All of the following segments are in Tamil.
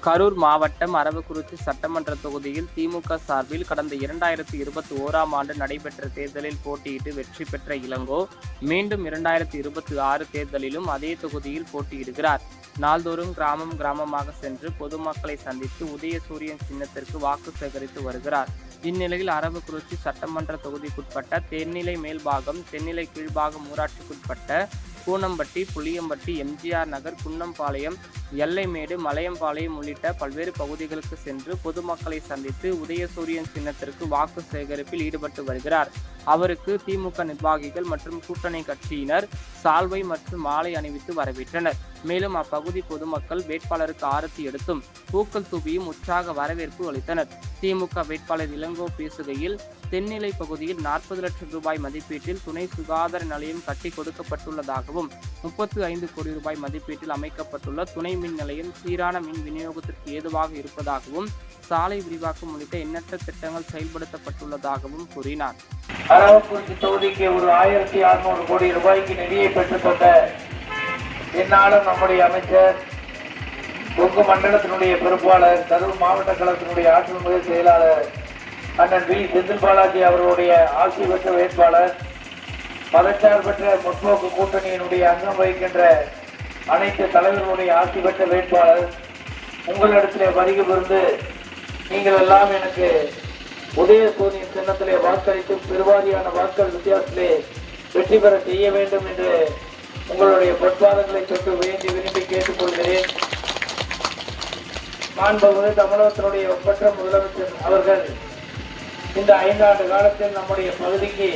கரூர் மாவட்டம் அரவக்குறிச்சி சட்டமன்ற தொகுதியில் திமுக சார்பில் கடந்த 2021ஆம் ஆண்டு நடைபெற்ற தேர்தலில் போட்டியிட்டு வெற்றி பெற்ற இளங்கோ மீண்டும் 2026 தேர்தலிலும் அதே தொகுதியில் போட்டியிடுகிறார். நாள்தோறும் கிராமமாக சென்று பொதுமக்களை சந்தித்து உதயசூரியன் சின்னத்திற்கு வாக்கு சேகரித்து வருகிறார். இந்நிலையில் அரவக்குறிச்சி சட்டமன்ற தொகுதிக்குட்பட்ட தென்னிலை மேல்பாகம், தென்னிலை கீழ்பாகம் ஊராட்சிக்குட்பட்ட கூனம்பட்டி, புளியம்பட்டி, எம்ஜிஆர் நகர், குன்னம்பாளையம், எல்லைமேடு, மலையம்பாளையம் உள்ளிட்ட பல்வேறு பகுதிகளுக்கு சென்று பொதுமக்களை சந்தித்து உதயசூரியன் சின்னத்திற்கு வாக்கு சேகரிப்பில் ஈடுபட்டு வருகிறார். அவருக்கு திமுக நிர்வாகிகள் மற்றும் கூட்டணி கட்சியினர் சால்வை மற்றும் மாலை அணிவித்து வரவேற்றனர். மேலும் அப்பகுதி பொதுமக்கள் வேட்பாளருக்கு ஆரத்தி எடுத்தும் பூக்கள் தூவியும் உற்சாக வரவேற்பு அளித்தனர். திமுக வேட்பாளர் இளங்கோ பேசுகையில், தென்னிலை பகுதியில் 40 லட்சம் ரூபாய் மதிப்பீட்டில் துணை சுகாதார நிலையம் கட்டி கொடுக்கப்பட்டுள்ளதாகவும் 35 கோடி ரூபாய் மதிப்பீட்டில் அமைக்கப்பட்டுள்ள துணை மின் நிலையம் சீரான மின் விநியோகத்திற்கு ஏதுவாக இருப்பதாகவும் சாலை விரிவாக்கம் உள்ளிட்ட எண்ணற்ற திட்டங்கள் செயல்படுத்தப்பட்டுள்ளதாகவும் கூறினார். அரவக்குறிச்சி தொகுதிக்கு ஒரு 1600 கோடி ரூபாய்க்கு நிதியை பெற்றுத் தந்த என்னாலும் நம்முடைய அமைச்சர், கொங்கு மண்டலத்தினுடைய பொறுப்பாளர், கரூர் மாவட்ட கழகத்தினுடைய ஆற்றல் மிகு செயலாளர் அண்ணன் வி. செந்தில் பாலாஜி அவர்களுடைய ஆட்சி பெற்ற வேட்பாளர், மதச்சார்பற்ற முற்போக்கு கூட்டணியினுடைய அங்கம் வகிக்கின்ற அனைத்து தலைவர்களுடைய ஆட்சி பெற்ற வேட்பாளர், உங்களிடத்திலே வருகை புரிந்து நீங்கள் எல்லாம் எனக்கு உதயசூரியன் சின்னத்திலே வாக்களித்து பெருவாரியான வாக்கள் வித்தியாசத்திலே வெற்றி பெற செய்ய வேண்டும் என்று உங்களுடைய பொற்பாதங்களை தொட்டு வேண்டி விரும்பி கேட்டுக்கொள்கிறேன். மாண்புமிகு தமிழகத்தினுடைய ஒப்பற்ற முதலமைச்சர் அவர்கள் இந்த 5 ஆண்டு காலத்தில் நம்முடைய பகுதிக்கு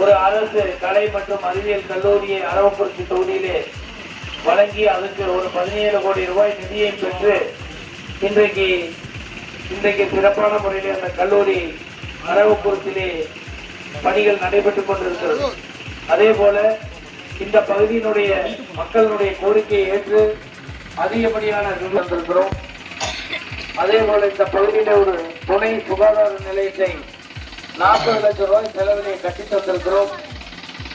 ஒரு அரசு கலை மற்றும் அறிவியல் கல்லூரியை அரவக்குறிச்சி தொகுதியிலே வழங்கி அதற்கு ஒரு 17 கோடி ரூபாய் நிதியை பெற்று இன்றைக்கு சிறப்பான முறையில் அந்த கல்லூரி அரவக்குறிச்சியிலே பணிகள் நடைபெற்றுக் கொண்டிருக்கிறது. அதே போல இந்த பகுதியினுடைய மக்களுடைய கோரிக்கையை ஏற்று அதிகப்படியான வந்திருக்கிறோம். அதே போல இந்த பகுதியில ஒரு துணை சுகாதார நிலையத்தை 40 லட்சம் ரூபாய் செலவிலே கட்டி தந்திருக்கிறோம்.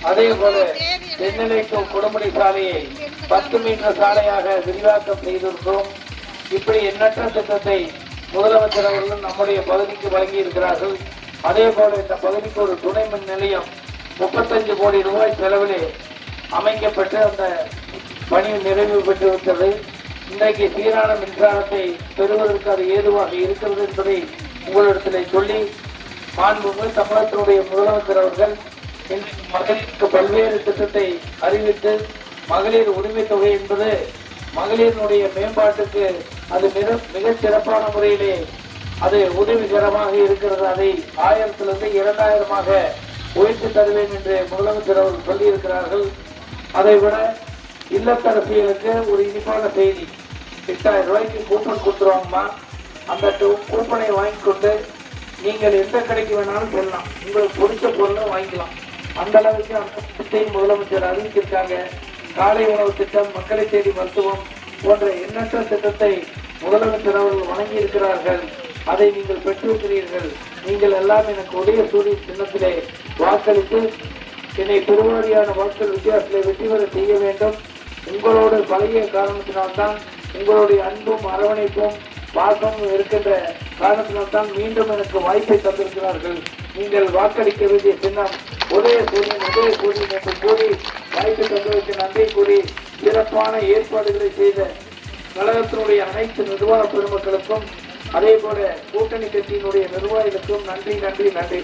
அதே போல தென்னிலை குடமுடி சாலையை 10 மீட்டர் சாலையாக விரிவாக்கம் செய்திருக்கிறோம். இப்படி எண்ணற்ற திட்டத்தை முதலமைச்சர் அவர்கள் நம்முடைய பகுதிக்கு வழங்கி இருக்கிறார்கள். அதே போல இந்த பகுதிக்கு ஒரு துணை மின் நிலையம் 35 கோடி ரூபாய் செலவிலே அமைக்கப்பட்டு அந்த பணி நிறைவு பெற்றுவிட்டது. இன்றைக்கு சீரான மின்சாரத்தை பெறுவதற்கு அது ஏதுவாக இருக்கிறது என்பதை உங்களிடத்தில் சொல்லி, மாண்புமிகு தமிழகத்தினுடைய முதலமைச்சர் அவர்கள் மகளிருக்கு பல்வேறு திட்டத்தை அறிவித்து, மகளிர் உரிமை தொகை என்பது மகளிரினுடைய மேம்பாட்டுக்கு அது மிக சிறப்பான முறையிலே அது உதவிகரமாக இருக்கிறது. அதை 1000 2000 உயர்த்தி தருவேன் என்று முதலமைச்சர் அவர்கள் சொல்லியிருக்கிறார்கள். அதை விட இல்லத்தரசிகளுக்கு ஒரு இனிப்பான செய்தி, 8000 ரூபாய்க்கு கூப்பன் கொடுத்துருவாங்கம்மா. அந்த கூப்பனை வாங்கி கொண்டு நீங்கள் எந்த கடைக்கு வேணாலும் செல்லலாம், உங்களுக்கு பிடிச்ச பொருளும் வாங்கிக்கலாம். அந்த அளவுக்கு அந்த திட்டத்தை முதலமைச்சர் அறிவிச்சிருக்காங்க. காலை உணவு திட்டம், மக்களை தேடி மருத்துவம் போன்ற எண்ணற்ற திட்டத்தை முதலமைச்சர் அவர்கள் வழங்கி இருக்கிறார்கள். அதை நீங்கள் பெற்றிருக்கிறீர்கள். நீங்கள் எல்லாம் எனக்கு உதயசூரியன் சின்னத்திலே வாக்களித்து என்னை பெருவாரியான வாக்கள் வித்தியாசத்திலே வெற்றி பெற செய்ய வேண்டும். உங்களோடு பழகிய காரணத்தினால்தான், உங்களுடைய அன்பும் அரவணைப்பும் பாசமும் இருக்கின்ற காரணத்தினால்தான் மீண்டும் எனக்கு வாய்ப்பை தந்திருக்கிறார்கள். நீங்கள் வாக்களிக்க வேண்டிய சின்னம் உதயசூரியன் என்று கூறி வாய்ப்பை தந்ததற்கு நன்றி கூறி, சிறப்பான ஏற்பாடுகளை செய்த கழகத்தினுடைய அனைத்து நிர்வாக பெருமக்களுக்கும் அதே போல கூட்டணி கட்சியினுடைய நிர்வாகிகளுக்கும் நன்றி.